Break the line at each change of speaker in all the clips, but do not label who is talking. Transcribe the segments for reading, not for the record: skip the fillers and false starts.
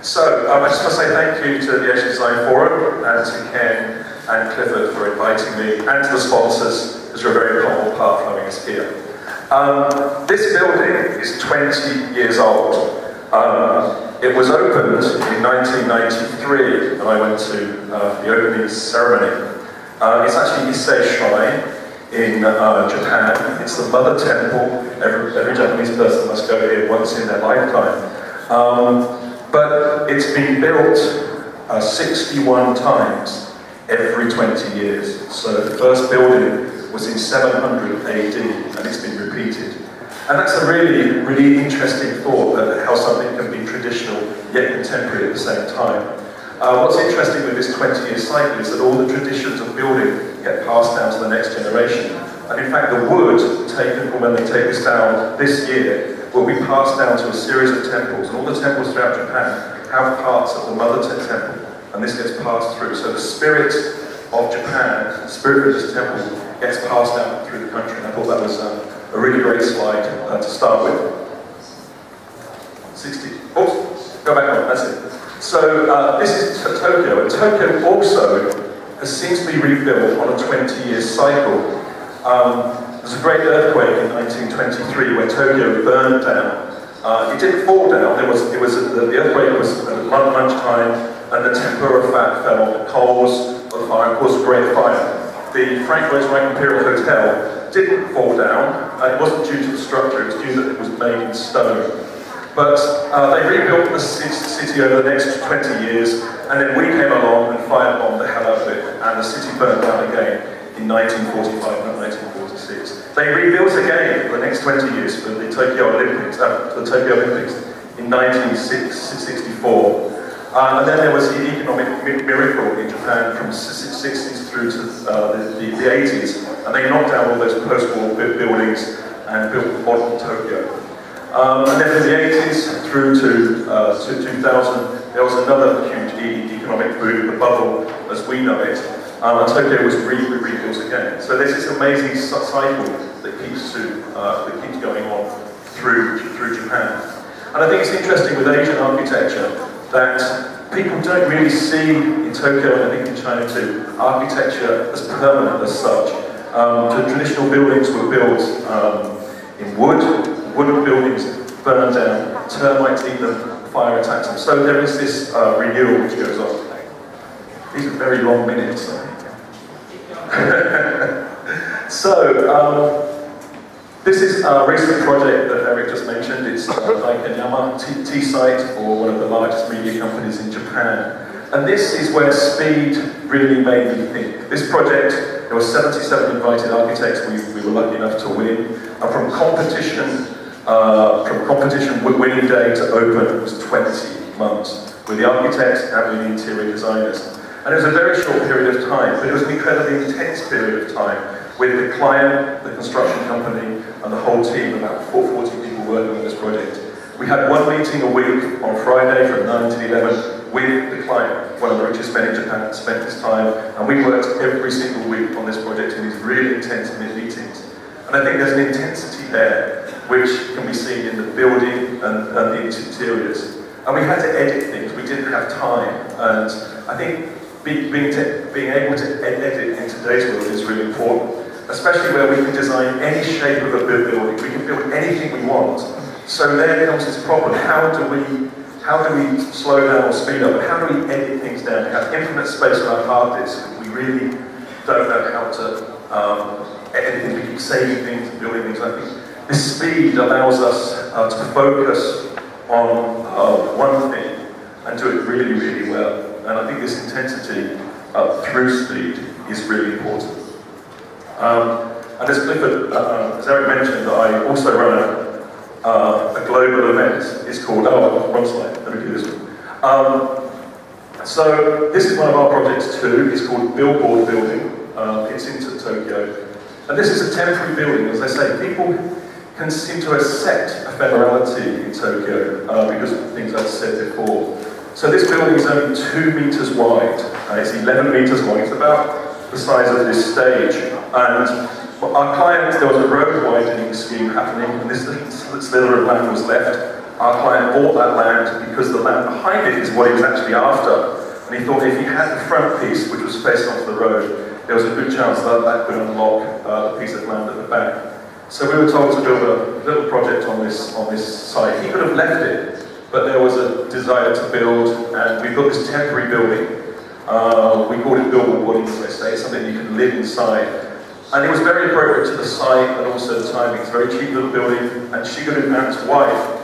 So, I just want to say thank you to the Asian Design Forum and to Ken and Clifford for inviting me, and to the sponsors, because you're a very important part of having us here. This building is 20 years old. It was opened in 1993, and I went to the opening ceremony. It's actually Issei Shrine in Japan. It's the mother temple. Every Japanese person must go here once in their lifetime. But it's been built 61 times every 20 years. So the first building was in 700 AD, and it's been repeated. And that's a really, really interesting thought, that how something can be traditional yet contemporary at the same time. What's interesting with this 20-year cycle is that all the traditions of building get passed down to the next generation. And in fact, the wood taken from when they take this down this year will be passed down to a series of temples. And all the temples throughout Japan have parts of the mother temple, and this gets passed through. So the spirit of Japan, the spirit of this temple, gets passed down through the country. And I thought that was a really great slide to start with. 60. Oh, go back on, that's it. So this is Tokyo, and Tokyo also seems to be rebuilt on a 20-year cycle. There was a great earthquake in 1923 where Tokyo burned down. It didn't fall down. The earthquake was at lunchtime, and the tempura fat fell on the coals of the fire and caused a great fire. The Frank Lloyd Wright Imperial Hotel didn't fall down. It wasn't due to the structure, it was due that it was made in stone. But they rebuilt the city over the next 20 years, and then we came along and firebombed the hell out of it, and the city burned down again in 1945 and 1946. They rebuilt again for the next 20 years for the Tokyo Olympics, in 1964. And then there was the economic miracle in Japan from the 60s through to the 80s, and they knocked down all those post-war buildings and built modern Tokyo. And then in the 80s through to 2000, there was another huge economic boom, the bubble as we know it, and Tokyo was rebuilt again. So there's this amazing cycle that keeps going on through Japan. And I think it's interesting with Asian architecture that people don't really see in Tokyo, and I think in China too, architecture as permanent as such. The traditional buildings were built in wood. Wooden buildings burn down, termites eat them, fire attacks them. So there is this renewal which goes on. These are very long minutes. So, this is a recent project that Eric just mentioned. It's Klein-Dytham tea site for one of the largest media companies in Japan. And this is where speed really made me think. This project, there were 77 invited architects we were lucky enough to win. And from competition winning day to open was 20 months with the architects and with the interior designers. And it was a very short period of time, but it was an incredibly intense period of time with the client, the construction company, and the whole team, about 40 people working on this project. We had one meeting a week on Friday from 9 to 11 with the client, one of the richest men in Japan, spent this time, and we worked every single week on this project in these really intense meetings. And I think there's an intensity there which can be seen in the building and the interiors. And we had to edit things, we didn't have time, and I think being able to edit in today's world is really important, especially where we can design any shape of a building, we can build anything we want. So there comes this problem, how do we slow down or speed up, how do we edit things down? We have infinite space on our hard disk, we really don't know how to edit things, we keep saving things and building things. I think this speed allows us to focus on one thing and do it really, really well. And I think this intensity through speed is really important. And as Clifford, as Eric mentioned, I also run a global event. It's called, wrong slide, let me do this one. So this is one of our projects too. It's called Billboard Building. It's in Tokyo. And this is a temporary building, as I say. People can seem to accept ephemerality in Tokyo because of things I've said before. So this building is only 2 meters wide. It's 11 meters long. It's about the size of this stage. And our client, there was a road widening scheme happening, and this little slither of land was left. Our client bought that land because the land behind it is what he was actually after. And he thought if he had the front piece, which was facing onto the road, there was a good chance that that could unlock the piece of land at the back. So we were told to build a little project on this site. He could have left it, but there was a desire to build, and we built this temporary building. We called it buildable body, as I say, something you can live inside. And it was very appropriate to the site and also the timing. It's a very cheap little building, and Shigeru-man's wife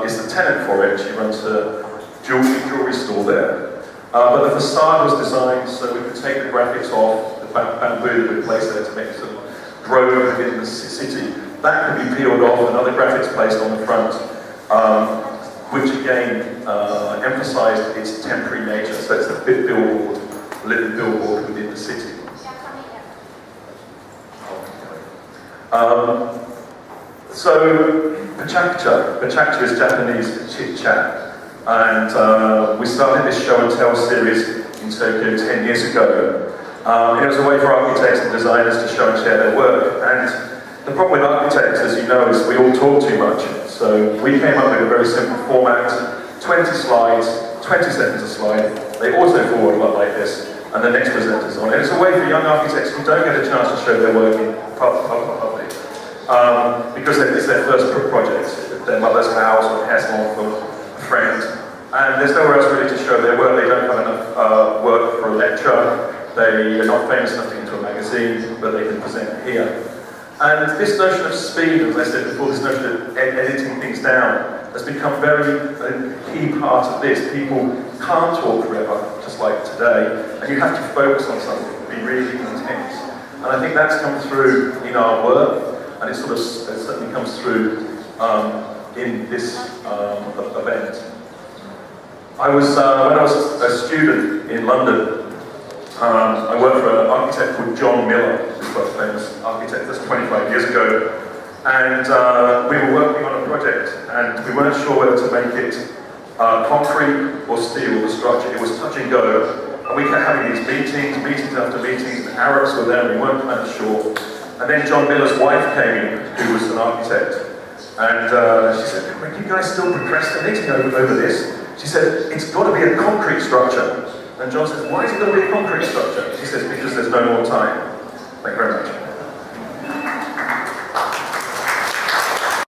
is the tenant for it. She runs a jewelry store there. But the facade was designed so we could take the graphics off, the bamboo that we placed there to make it sort of grow within the city. That could be peeled off and other graphics placed on the front, which again emphasized its temporary nature. So it's a bit billboard, living billboard within the city. So Pachakucha is Japanese chit-chat. And we started this show and tell series in Tokyo 10 years ago. It was a way for architects and designers to show and share their work. And the problem with architects, as you know, is we all talk too much. So we came up with a very simple format, 20 slides, 20 seconds a slide. They auto-forward a lot like this, and the next presenter's on. And it's a way for young architects who don't get a chance to show their work in public, because it's their first project, their mother's house or a salon for a friend. And there's nowhere else really to show their work. They don't have enough work for a lecture. They are not famous enough to get into a magazine, but they can present here. And this notion of speed, as I said before, this notion of editing things down has become a key part of this. People can't talk forever, just like today, and you have to focus on something, be really intense. And I think that's come through in our work, and it certainly comes through in this event. When I was a student in London, I worked for an architect called John Miller, who's quite a famous architect. That's 25 years ago. And we were working on a project, and we weren't sure whether to make it concrete or steel, the structure. It was touch and go. And we kept having these meetings after meetings, and Arabs were there, and we weren't kind of sure. And then John Miller's wife came in, who was an architect. And she said, "Are you guys still procrastinating over this?" She said, "It's got to be a concrete structure." And John says, "Why is it got to be a concrete structure?" She says, "Because there's no more time." Thank you very much.